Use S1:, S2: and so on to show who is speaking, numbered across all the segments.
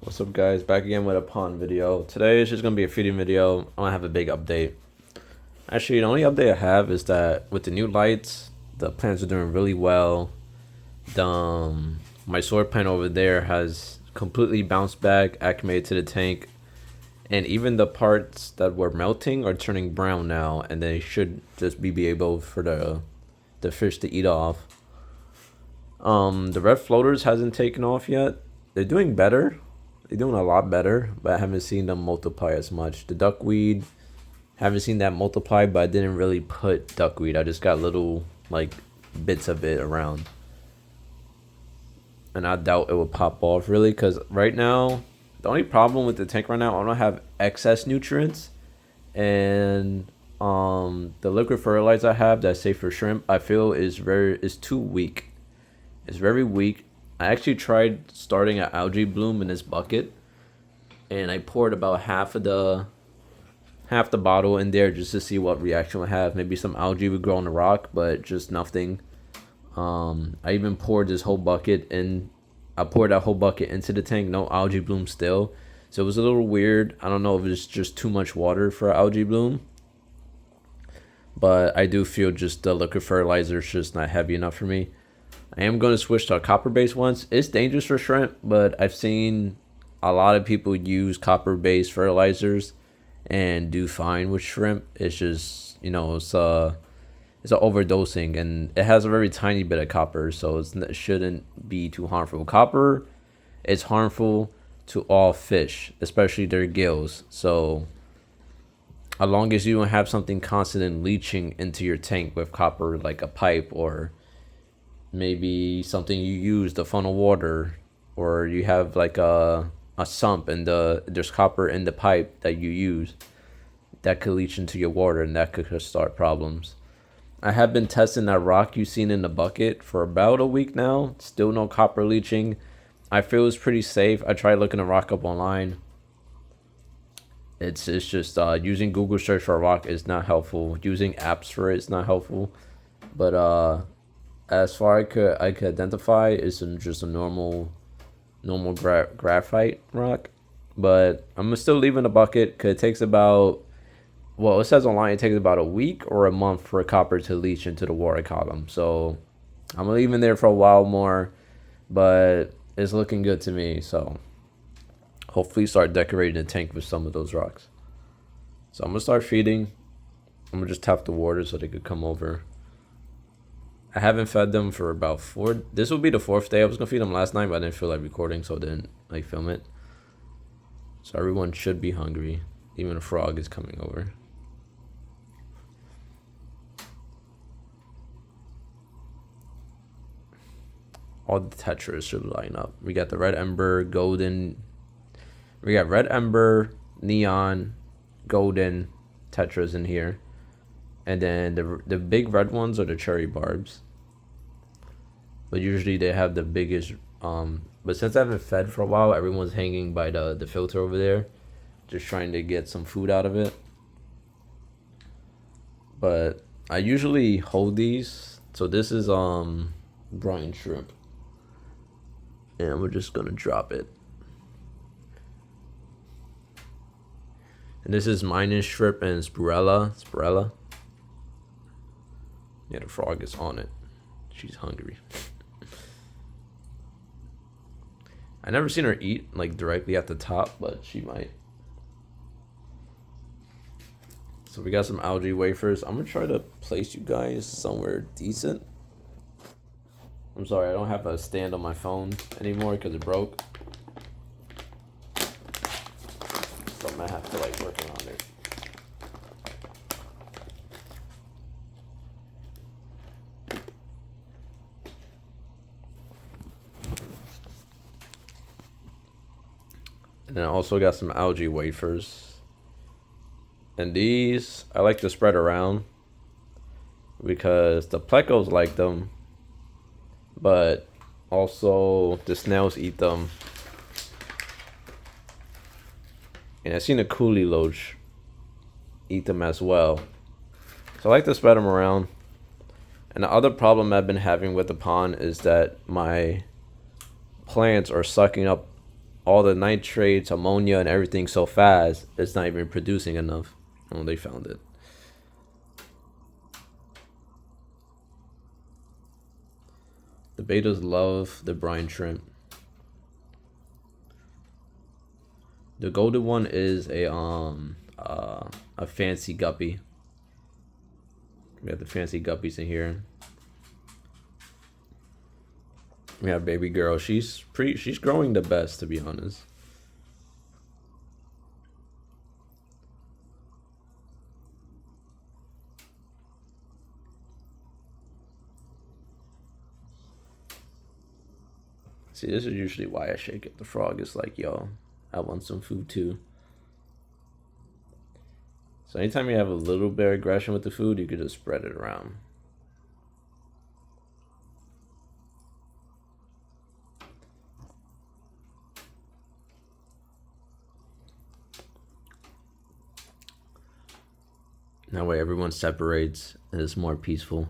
S1: What's up, guys? Back again with a pond video. Today is just gonna be a feeding video. I don't have a big update. Actually, the only update I have is that with the new lights, the plants are doing really well. My solar plant over there has completely bounced back, acclimated to the tank, and even the parts that were melting are turning brown now, and they should just be able for the fish to eat off. The red floaters hasn't taken off yet. They're doing better. They're doing a lot better, but I haven't seen them multiply as much. The duckweed, haven't seen that multiply, but I didn't really put duckweed. I just got little like bits of it around, and I doubt it would pop off really. Cause right now, the only problem with the tank right now, I don't have excess nutrients, and the liquid fertilizer I have that's safe for shrimp, I feel is too weak. It's very weak. I actually tried starting an algae bloom in this bucket, and I poured about half the bottle in there just to see what reaction it would have. Maybe some algae would grow on the rock, but just nothing. I even poured this whole bucket in. I poured that whole bucket into the tank. No algae bloom still. So it was a little weird. I don't know if it's just too much water for algae bloom, but I do feel just the liquid fertilizer is just not heavy enough for me. I am going to switch to a copper-based ones. It's dangerous for shrimp, but I've seen a lot of people use copper-based fertilizers and do fine with shrimp. It's just, it's a overdosing, and it has a very tiny bit of copper, so it shouldn't be too harmful. Copper is harmful to all fish, especially their gills. So as long as you don't have something constant leaching into your tank with copper, like a pipe or maybe something you use to funnel water, or you have like a sump and there's copper in the pipe that you use, that could leach into your water, and that could start problems. I have been testing that rock you seen in the bucket for about a week now. Still no copper leaching. I feel it's pretty safe. I tried looking the rock up online. It's just using Google search for a rock is not helpful. Using apps for it is not helpful. But as far I could identify, it's just a normal graphite rock. But I'm still leaving the bucket because it takes about, well, it says online it takes about a week or a month for copper to leach into the water column. So I'm leaving there for a while more, but it's looking good to me. So hopefully start decorating the tank with some of those rocks. So I'm gonna start feeding. I'm gonna just tap the water so they could come over. I haven't fed them for about this will be the fourth day. I was gonna feed them last night, but I didn't feel like recording, so I didn't like film it. So everyone should be hungry. Even a frog is coming over. All the tetras should line up. We got the red ember, golden. We got red ember, neon, golden tetras in here. And then the big red ones are the cherry barbs. But usually they have the biggest. But since I haven't fed for a while, everyone's hanging by the filter over there, just trying to get some food out of it. But I usually hold these. So this is brine shrimp, and we're just gonna drop it. And this is minus shrimp and spirella. Yeah, the frog is on it. She's hungry. I never seen her eat like directly at the top, but she might. So we got some algae wafers. I'm gonna try to place you guys somewhere decent. I'm sorry, I don't have a stand on my phone anymore because it broke. So I'm gonna have to like working on it. And then I also got some algae wafers. And these, I like to spread around because the plecos like them, but also the snails eat them. And I've seen a coolie loach eat them as well. So I like to spread them around. And the other problem I've been having with the pond is that my plants are sucking up all the nitrates, ammonia, and everything so fast, it's not even producing enough. Oh, they found it. The betas love the brine shrimp. The golden one is a fancy guppy. We have the fancy guppies in here. We have baby girl. She's growing the best, to be honest. See, this is usually why I shake it. The frog is like, yo, I want some food too. So anytime you have a little bit of aggression with the food, you could just spread it around. That way everyone separates and it's more peaceful.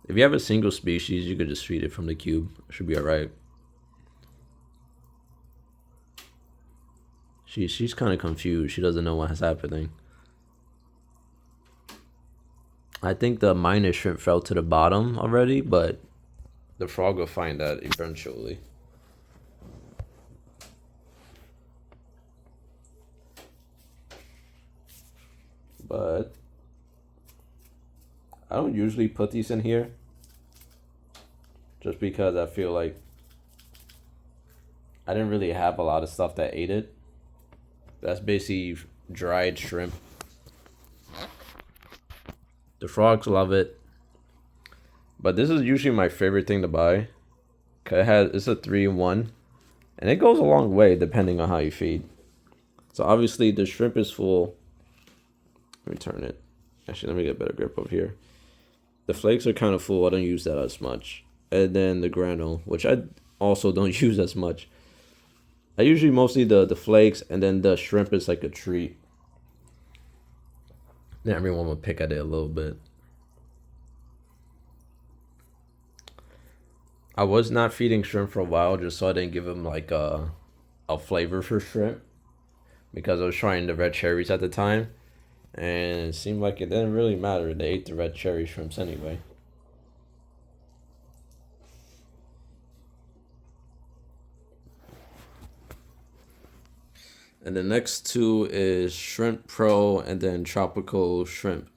S1: If you have a single species, you could just feed it from the cube. It should be alright. She's kind of confused. She doesn't know what's happening. I think the minor shrimp fell to the bottom already, but the frog will find that eventually. But I don't usually put these in here just because I feel like I didn't really have a lot of stuff that ate it. That's basically dried shrimp. The frogs love it. But this is usually my favorite thing to buy. Cause it's a 3-in-1. And it goes a long way depending on how you feed. So obviously the shrimp is full. Let me turn it. Actually, let me get a better grip over here. The flakes are kind of full. I don't use that as much. And then the granule, which I also don't use as much. I usually mostly the flakes, and then the shrimp is like a treat. Then everyone will pick at it a little bit. I was not feeding shrimp for a while just so I didn't give them like a flavor for shrimp. Because I was trying the red cherries at the time. And it seemed like it didn't really matter. They ate the red cherry shrimps anyway. And the next two is Shrimp Pro and then Tropical Shrimp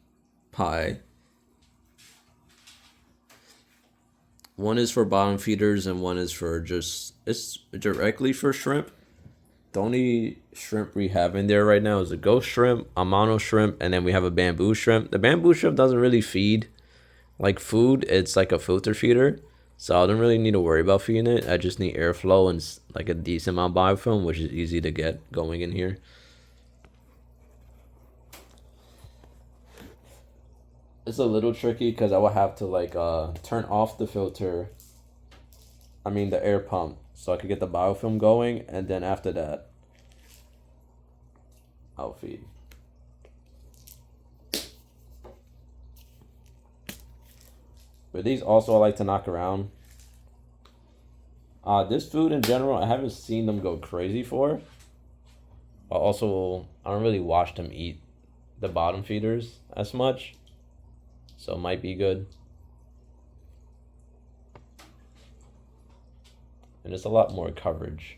S1: Pie. One is for bottom feeders and one is for it's directly for shrimp. The only shrimp we have in there right now is a ghost shrimp, a mono shrimp, and then we have a bamboo shrimp. The bamboo shrimp doesn't really feed like food. It's like a filter feeder. So I don't really need to worry about feeding it. I just need airflow and like a decent amount of biofilm, which is easy to get going in here. It's a little tricky because I would have to like turn off the filter. I mean the air pump, so I could get the biofilm going, and then after that, I'll feed. But these also I like to knock around. This food in general, I haven't seen them go crazy for. But also, I don't really watch them eat the bottom feeders as much. So it might be good. And it's a lot more coverage.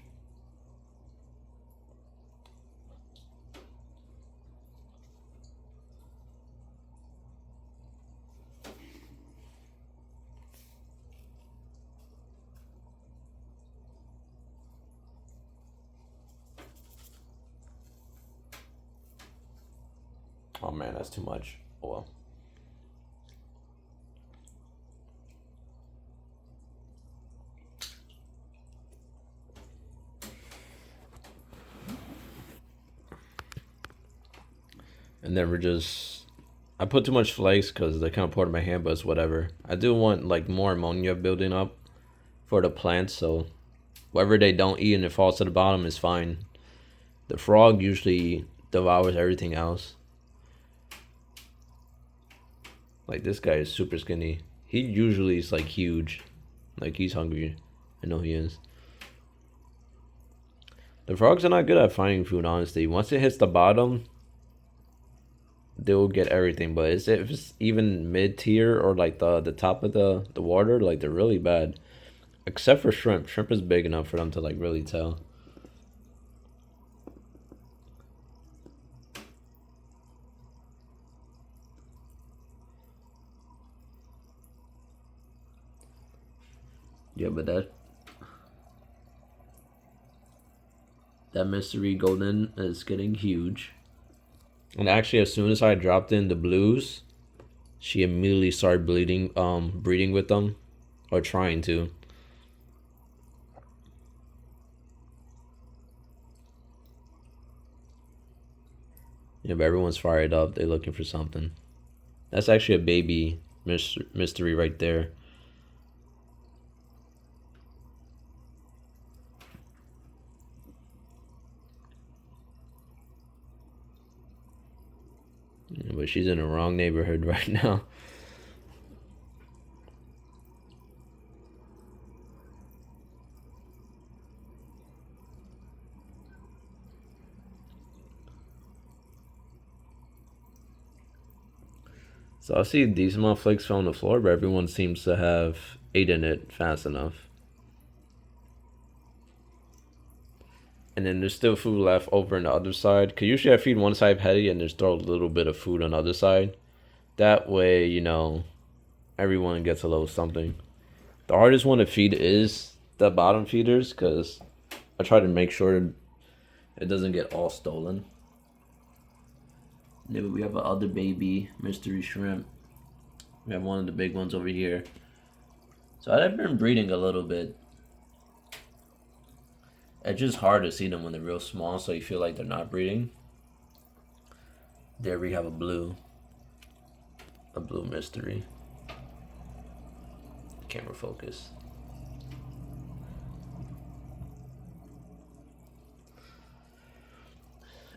S1: Oh man, that's too much. Oh well. And then I put too much flakes because they kind of poured in my hand, but it's whatever. I do want like more ammonia building up for the plants, so whatever they don't eat and it falls to the bottom is fine. The frog usually devours everything else. Like this guy is super skinny. He usually is like huge. Like he's hungry. I know he is. The frogs are not good at finding food, honestly. Once it hits the bottom, they'll get everything. But if it's even mid tier or like the top of the water, like they're really bad. Except for shrimp. Shrimp is big enough for them to like really tell. Yeah, but that mystery golden is getting huge. And actually, as soon as I dropped in the blues, she immediately started breeding with them, or trying to. Yeah, but everyone's fired up. They're looking for something. That's actually a baby mystery right there. Yeah, but she's in the wrong neighborhood right now. So I see these small flakes fell on the floor, but everyone seems to have eaten it fast enough. And then there's still food left over on the other side. Cause usually I feed one side petty and just throw a little bit of food on the other side. That way, everyone gets a little something. The hardest one to feed is the bottom feeders, cause I try to make sure it doesn't get all stolen. Yeah, but we have another baby mystery shrimp. We have one of the big ones over here. So I've been breeding a little bit. It's just hard to see them when they're real small, so you feel like they're not breeding. There we have a blue mystery. Camera focus.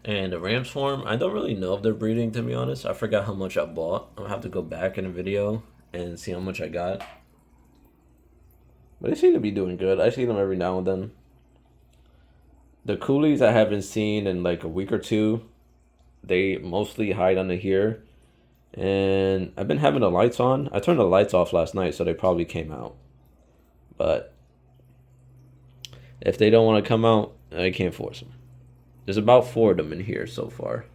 S1: And the ram's form, I don't really know if they're breeding, to be honest. I forgot how much I bought. I'll have to go back in the video and see how much I got. But they seem to be doing good. I see them every now and then. The coolies I haven't seen in like a week or two. They mostly hide under here. And I've been having the lights on. I turned the lights off last night, so they probably came out. But if they don't want to come out, I can't force them. There's about 4 of them in here so far.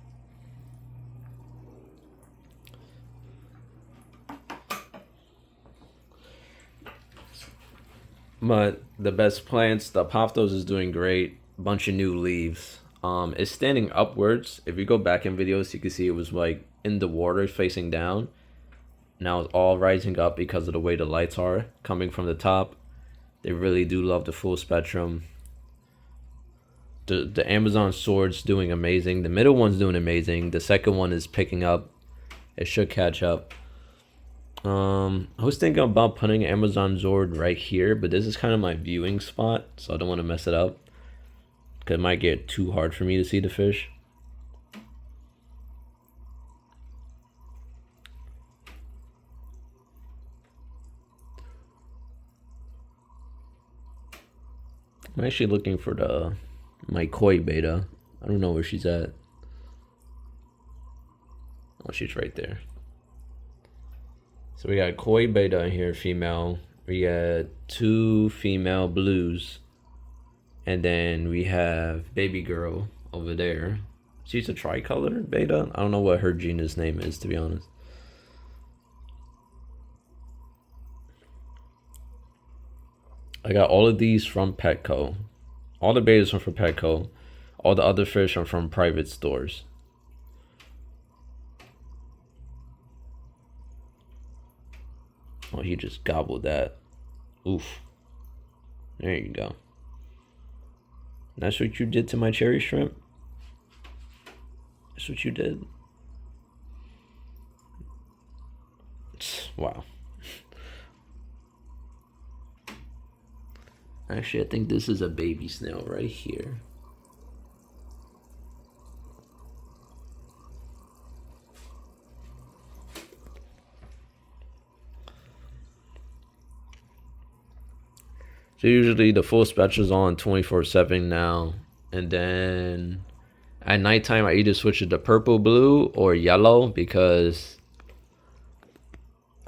S1: But the best plants, the Apophthos is doing great. Bunch of new leaves. It's standing upwards. If you go back in videos, you can see it was like in the water facing down. Now it's all rising up because of the way the lights are coming from the top. They really do love the full spectrum. The Amazon sword's doing amazing. The middle one's doing amazing. The second one is picking up. It should catch up. I was thinking about putting Amazon Zord right here, but this is kind of my viewing spot, so I don't want to mess it up. Because it might get too hard for me to see the fish. I'm actually looking for my koi beta. I don't know where she's at. Oh, she's right there. So we got koi beta in here, female. We got 2 female blues. And then we have baby girl over there. She's a tricolor beta. I don't know what her genus name is, to be honest. I got all of these from Petco. All the betas are from Petco. All the other fish are from private stores. Oh, he just gobbled that. Oof. There you go. That's what you did to my cherry shrimp? That's what you did? Wow. Actually, I think this is a baby snail right here. So usually the full spectrum is on 24/7 now. And then at nighttime, I either switch it to purple, blue, or yellow because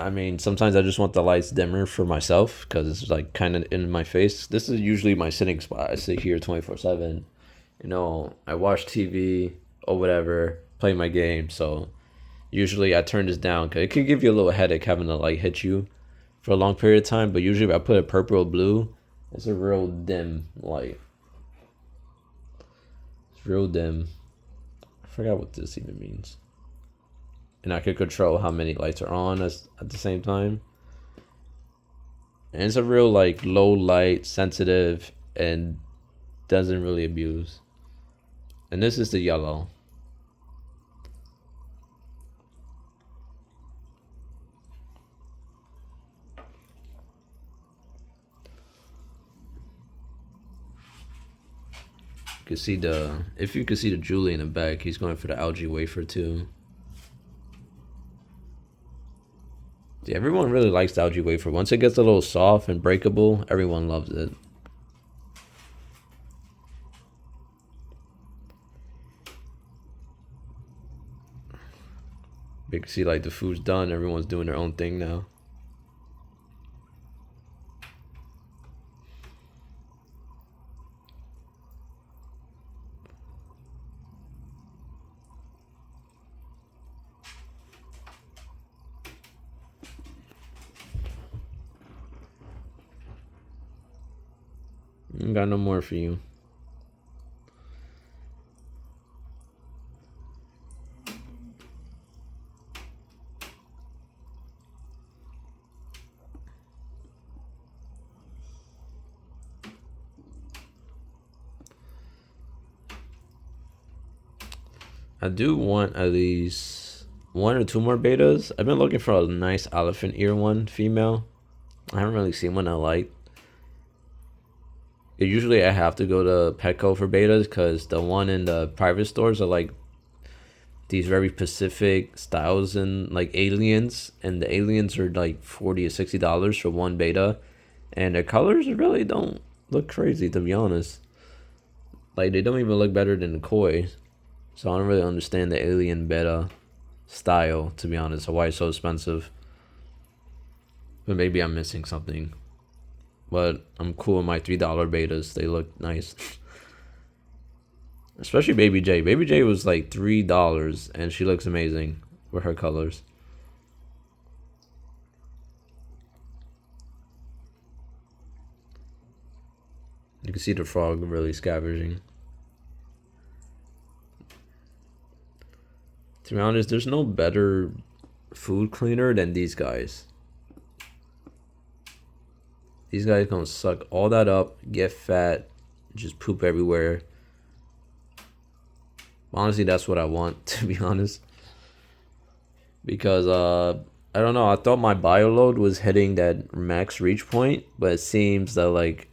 S1: I mean, sometimes I just want the lights dimmer for myself because it's like kind of in my face. This is usually my sitting spot. I sit here 24/7. You know, I watch TV or whatever, play my game. So usually I turn this down because it can give you a little headache having the light hit you for a long period of time. But usually if I put it purple or blue, it's a real dim light. It's real dim. I forgot what this even means. And I can control how many lights are on at the same time. And it's a real like low light, sensitive, and doesn't really abuse. And this is the yellow. You can see the if you can see the Julie in the back, he's going for the algae wafer too. Yeah, everyone really likes the algae wafer. Once it gets a little soft and breakable, everyone loves it. You can see like the food's done. Everyone's doing their own thing now. I got no more for you. I do want at least one or two more betas. I've been looking for a nice elephant ear one, female. I haven't really seen one I like. Usually I have to go to Petco for betas because the one in the private stores are like these very specific styles and like aliens, and the aliens are like $40 or $60 for one beta, and the colors really don't look crazy to be honest. Like they don't even look better than the koi, so I don't really understand the alien beta style to be honest. So why it's so expensive? But maybe I'm missing something. But I'm cool with my $3 betas. They look nice. Especially Baby J. Baby J was like $3 and she looks amazing with her colors. You can see the frog really scavenging. To be honest, there's no better food cleaner than these guys. These guys gonna suck all that up, get fat, just poop everywhere. Honestly, that's what I want, to be honest. Because I don't know, I thought my bio load was hitting that max reach point, but it seems that like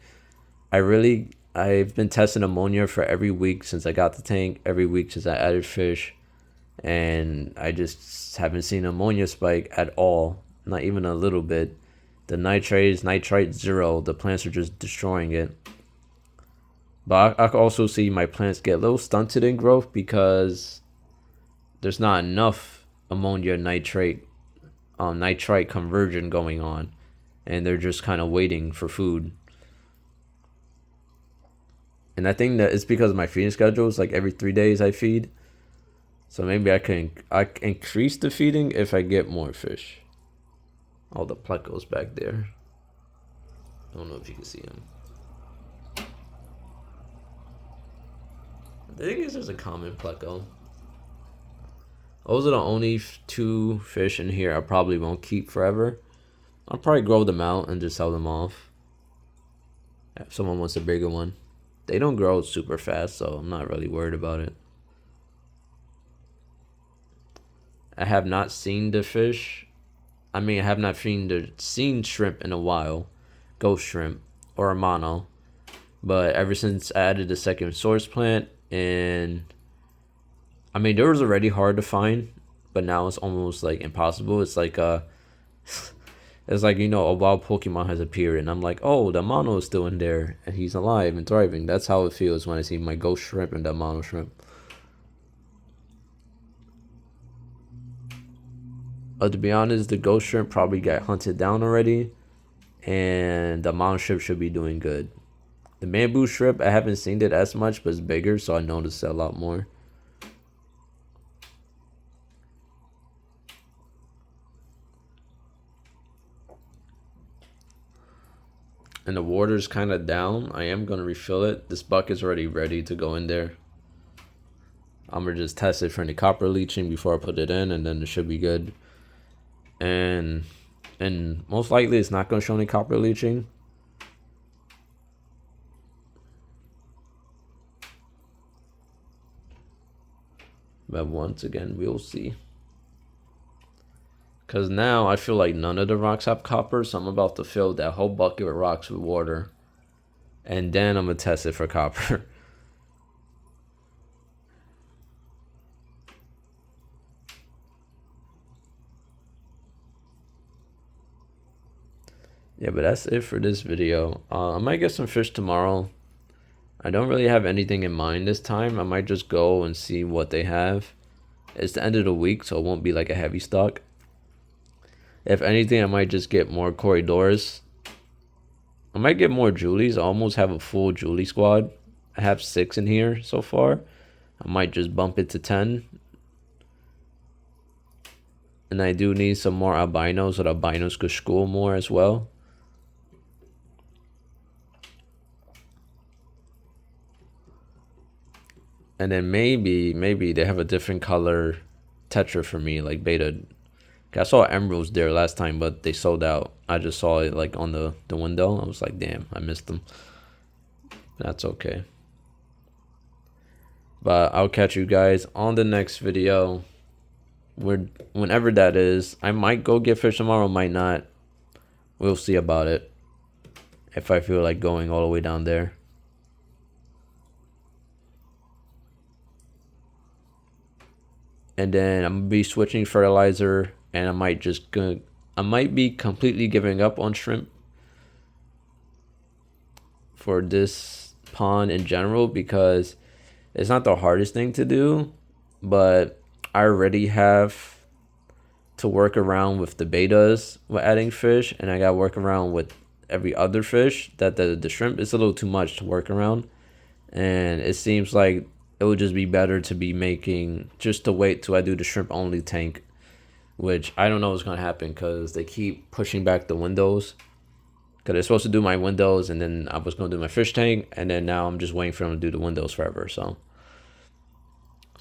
S1: I've been testing ammonia for every week since I got the tank, every week since I added fish, and I just haven't seen ammonia spike at all, not even a little bit. The nitrite 0, the plants are just destroying it. But I can also see my plants get a little stunted in growth because there's not enough ammonia nitrate conversion going on, and they're just kind of waiting for food. And I think that it's because of my feeding schedule. It's like every 3 days I feed, so maybe I can increase the feeding if I get more fish. All the plecos back there. I don't know if you can see them. The thing is, there's a common pleco. Those are the only two fish in here I probably won't keep forever. I'll probably grow them out and just sell them off if someone wants a bigger one. They don't grow super fast, so I'm not really worried about it. I have not seen the fish. I mean, I have not seen shrimp in a while, ghost shrimp or a mono. But ever since I added the second source plant, and I mean, they was already hard to find, but now it's almost like impossible. It's like It's like, you know, a wild Pokemon has appeared, and I'm like, oh, the mono is still in there, and he's alive and thriving. That's how it feels when I see my ghost shrimp and that mono shrimp. To be honest, the ghost shrimp probably got hunted down already, and the mono shrimp should be doing good. The bamboo shrimp, I haven't seen it as much, but it's bigger, so I noticed it a lot more. And the water's kind of down. I am going to refill it. This bucket's already ready to go in there. I'm going to just test it for any copper leaching before I put it in, and then it should be good. And most likely it's not going to show any copper leaching. But once again, we'll see. Because now I feel like none of the rocks have copper, so I'm about to fill that whole bucket with rocks with water. And then I'm going to test it for copper. Yeah, but that's it for this video. I might get some fish tomorrow. I don't really have anything in mind this time. I might just go and see what they have. It's the end of the week, so it won't be like a heavy stock. If anything, I might just get more corridors. I might get more Julies. I almost have a full Julie squad. I have 6 in here so far. I might just bump it to 10. And I do need some more albinos, so the albinos could school more as well. And then maybe they have a different color tetra for me, like beta. I saw emeralds there last time, but they sold out. I just saw it like on the window. I was like, damn, I missed them. That's okay. But I'll catch you guys on the next video. Whenever that is. I might go get fish tomorrow, might not. We'll see about it. If I feel like going all the way down there. And then I'm gonna be switching fertilizer, and I might be completely giving up on shrimp for this pond in general, because it's not the hardest thing to do, but I already have to work around with the betas with adding fish, and I gotta work around with every other fish. That the shrimp is a little too much to work around, and it seems like it would just be better to be just to wait till I do the shrimp only tank, which I don't know what's going to happen because they keep pushing back the windows. Because they're supposed to do my windows, and then I was going to do my fish tank, and then now I'm just waiting for them to do the windows forever. So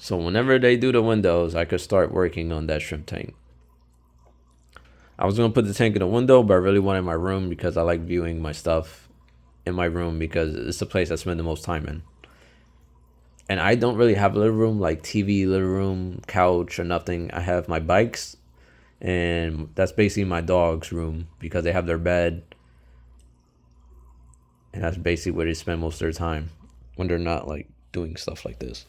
S1: whenever they do the windows, I could start working on that shrimp tank. I was going to put the tank in the window, but I really wanted my room because I like viewing my stuff in my room because it's the place I spend the most time in. And I don't really have a living room, like TV, living room, couch, or nothing. I have my bikes, and that's basically my dog's room because they have their bed. And that's basically where they spend most of their time when they're not like doing stuff like this.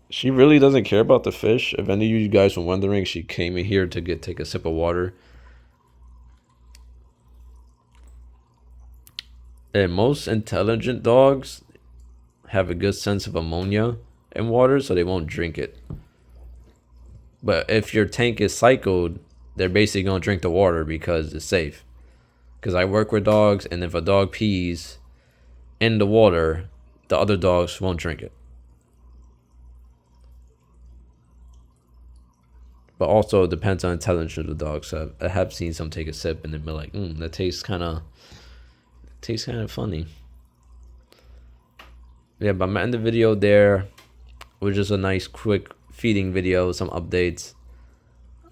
S1: She really doesn't care about the fish. If any of you guys were wondering, she came in here to take a sip of water. And most intelligent dogs have a good sense of ammonia in water, so they won't drink it. But if your tank is cycled, they're basically going to drink the water because it's safe. Because I work with dogs, and if a dog pees in the water, the other dogs won't drink it. But also it depends on intelligence of the dog. So I have seen some take a sip and then be like, that tastes kind of funny. Yeah, but I'm gonna end the video there with just a nice quick feeding video, some updates.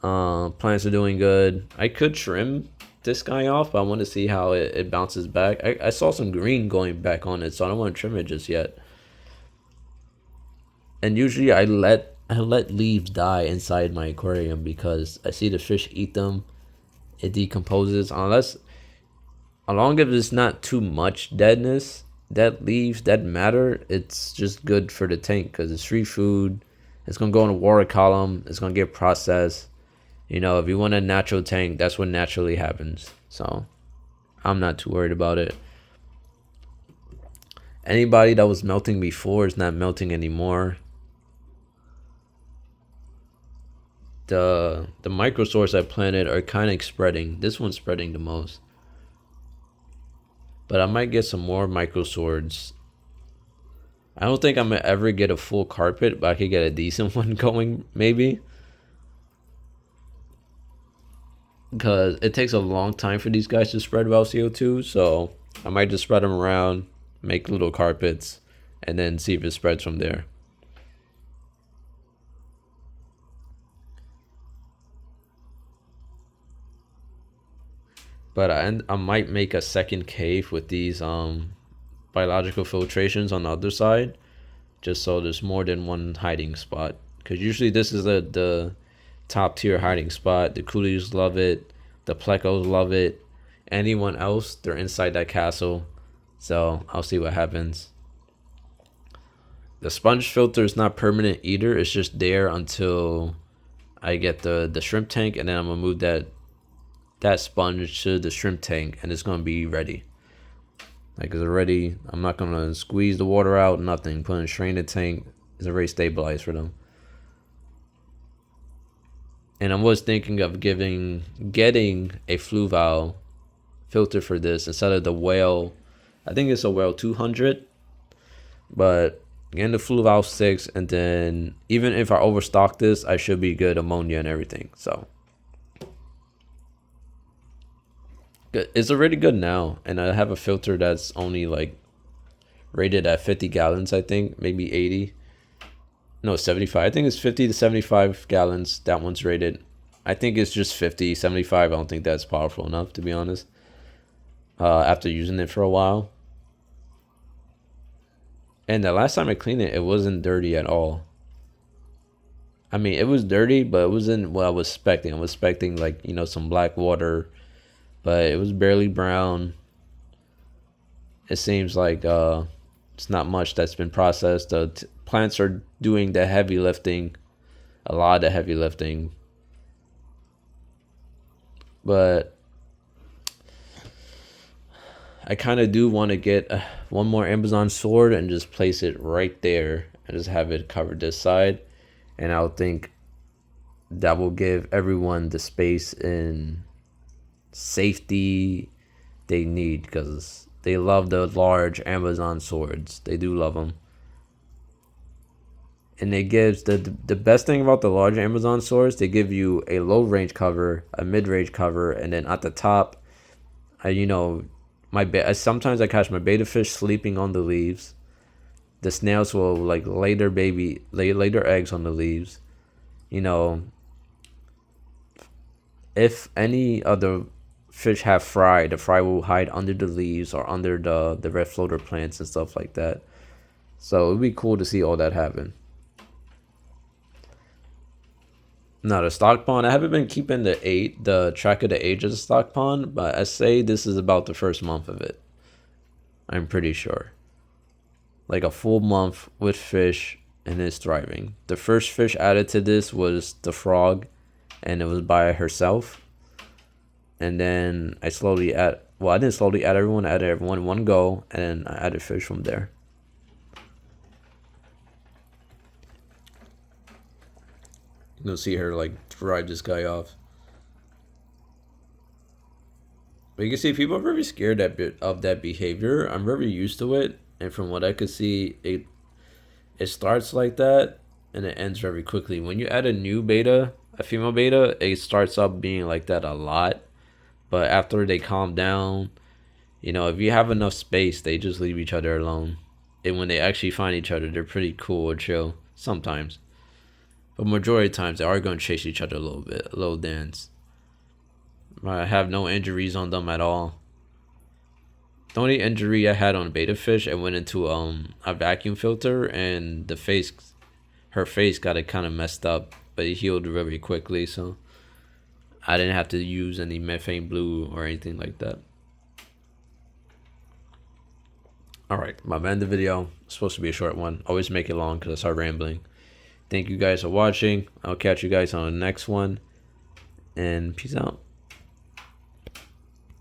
S1: Plants are doing good. I could trim this guy off, but I want to see how it bounces back. I saw some green going back on it, so I don't want to trim it just yet. And usually I let leaves die inside my aquarium because I see the fish eat them. It decomposes as long as it's not too much deadness. Dead leaves, dead matter, it's just good for the tank because it's free food. It's going to go in a water column. It's going to get processed. You know, if you want a natural tank, that's what naturally happens. So I'm not too worried about it. Anybody that was melting before is not melting anymore. The microsaurs I planted are kind of spreading. This one's spreading the most. But I might get some more microswords. I don't think I'm gonna ever get a full carpet, but I could get a decent one going maybe. Because it takes a long time for these guys to spread well CO2, so I might just spread them around, make little carpets, and then see if it spreads from there. But I might make a second cave with these biological filtrations on the other side, just so there's more than one hiding spot. Because usually this is the top tier hiding spot. The coolies love it. The plecos love it. Anyone else, they're inside that castle. So I'll see what happens. The sponge filter is not permanent either. It's just there until I get the shrimp tank, and then I'm gonna move that sponge to the shrimp tank, and it's gonna be ready. Like it's already, I'm not gonna squeeze the water out, nothing. Put in strain the tank. It's already stabilized for them. And I was thinking of getting a fluval filter for this instead of the whale. I think it's a whale 200, but getting the fluval 6, and then even if I overstock this, I should be good ammonia and everything. So it's already good now, and I have a filter that's only like rated at 50 gallons. I think maybe 80. No, 75. I think it's 50 to 75 gallons. That one's rated. I think it's just 50, 75. I don't think that's powerful enough, to be honest. After using it for a while. And the last time I cleaned it, it wasn't dirty at all. I mean, it was dirty, but it wasn't what I was expecting. I was expecting like, you know, some black water, but it was barely brown. It seems like it's not much that's been processed. The plants are doing the heavy lifting, a lot of the heavy lifting. But I kind of do want to get one more Amazon sword and just place it right there and just have it covered this side. And I would think that will give everyone the space and safety they need, because they love the large Amazon swords. They do love them. And it gives the best thing about the large Amazon swords, they give you a low range cover, a mid range cover, and then at the top, you know, sometimes I catch my betta fish sleeping on the leaves. The snails will like lay their eggs on the leaves. You know, if any other fish have fry, the fry will hide under the leaves or under the red floater plants and stuff like that. So it'd be cool to see all that happen. Now the stock pond, I haven't been keeping the track of the age of the stock pond, but I say this is about the first month of it. I'm pretty sure. Like a full month with fish, and it's thriving. The first fish added to this was the frog, and it was by herself. And then I didn't slowly add everyone, I added everyone in one go, and I added fish from there. You'll see her like ride this guy off. But you can see people are very scared of that behavior. I'm very used to it, and from what I could see, it starts like that and it ends very quickly. When you add a new beta, a female beta, it starts up being like that a lot. But after they calm down, you know, if you have enough space, they just leave each other alone. And when they actually find each other, they're pretty cool or chill sometimes. But majority of times, they are going to chase each other a little bit, a little dance. I have no injuries on them at all. The only injury I had on beta fish, I went into a vacuum filter, and her face got it kind of messed up, but it healed very quickly, so I didn't have to use any methane blue or anything like that. Alright, I'm gonna end the video. It's supposed to be a short one. Always make it long because I start rambling. Thank you guys for watching. I'll catch you guys on the next one. and peace out.